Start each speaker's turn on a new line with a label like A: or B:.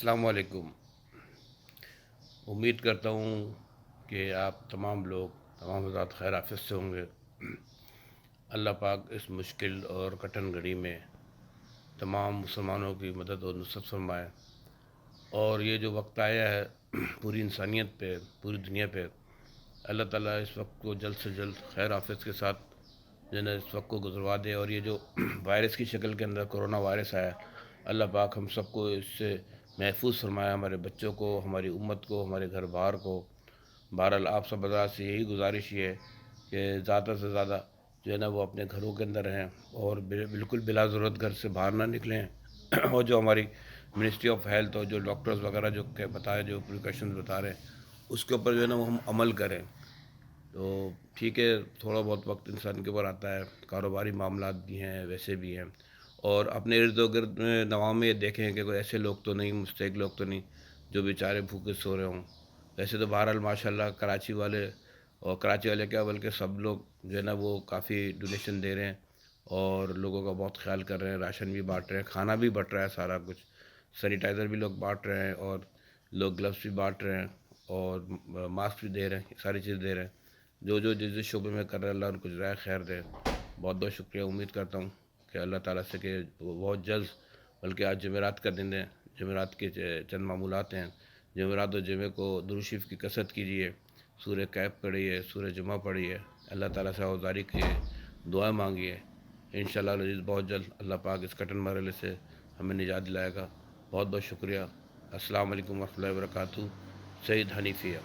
A: السلام علیکم۔ امید کرتا ہوں کہ آپ تمام لوگ تمام حضرات خیر عافیت سے ہوں گے۔ اللہ پاک اس مشکل اور کٹھن گھڑی میں تمام مسلمانوں کی مدد اور نصرت فرمائے، اور یہ جو وقت آیا ہے پوری انسانیت پہ، پوری دنیا پہ، اللہ تعالیٰ اس وقت کو جلد سے جلد خیر عافیت کے ساتھ جو ہے نا اس وقت کو گزروا دے، اور یہ جو وائرس کی شکل کے اندر کرونا وائرس آیا، اللہ پاک ہم سب کو اس سے محفوظ فرمایا، ہمارے بچوں کو، ہماری امت کو، ہمارے گھر بار کو۔ بہرحال آپ سب حضرات سے یہی گزارش یہ ہے کہ زیادہ سے زیادہ جو ہے نا وہ اپنے گھروں کے اندر رہیں، اور بالکل بلا ضرورت گھر سے باہر نہ نکلیں اور جو ہماری منسٹری آف ہیلتھ اور جو ڈاکٹرز وغیرہ جو کہ بتائے، جو پریکاشنز بتا رہے ہیں، اس کے اوپر جو ہے نا وہ ہم عمل کریں۔ تو ٹھیک ہے، تھوڑا بہت وقت انسان کے اوپر آتا ہے، کاروباری معاملات بھی ہیں، ویسے بھی ہیں، اور اپنے ارد گرد میں نواح میں یہ دیکھیں کہ کوئی ایسے لوگ تو نہیں، مستحق لوگ تو نہیں جو بیچارے بھوکے سو رہے ہوں۔ ویسے تو بہرحال ماشاءاللہ کراچی والے، اور کراچی والے کیا بلکہ سب لوگ جو ہے نا وہ کافی ڈونیشن دے رہے ہیں، اور لوگوں کا بہت خیال کر رہے ہیں، راشن بھی بانٹ رہے ہیں، کھانا بھی بٹ رہا ہے، سارا کچھ، سینیٹائزر بھی لوگ بانٹ رہے ہیں، اور لوگ گلوز بھی بانٹ رہے ہیں، اور ماسک بھی دے رہے ہیں، ساری چیز دے رہے ہیں۔ جو جس جس شعبے میں کر رہے ہیں، اللہ ان کو جزائے خیر دے۔ بہت بہت شکریہ۔ امید کرتا ہوں کہ اللہ تعالیٰ سے کہ وہ بہت جلد، بلکہ آج جمعرات کا دن ہے، جمعرات کے چند معمولات ہیں، جمعرات اور جمعے کو درود شریف کی کثرت کیجیے، سورہ کہف پڑھیے، سورہ جمعہ پڑھیے، اللہ تعالیٰ سے عوضاری کیے، دعائیں مانگیے۔ انشاءاللہ العزیز بہت جلد اللہ پاک اس کٹن مرحلے سے ہمیں نجات دلائے گا۔ بہت بہت شکریہ۔ السلام علیکم ورحمۃ اللہ وبرکاتہ۔ سید حنیفیہ۔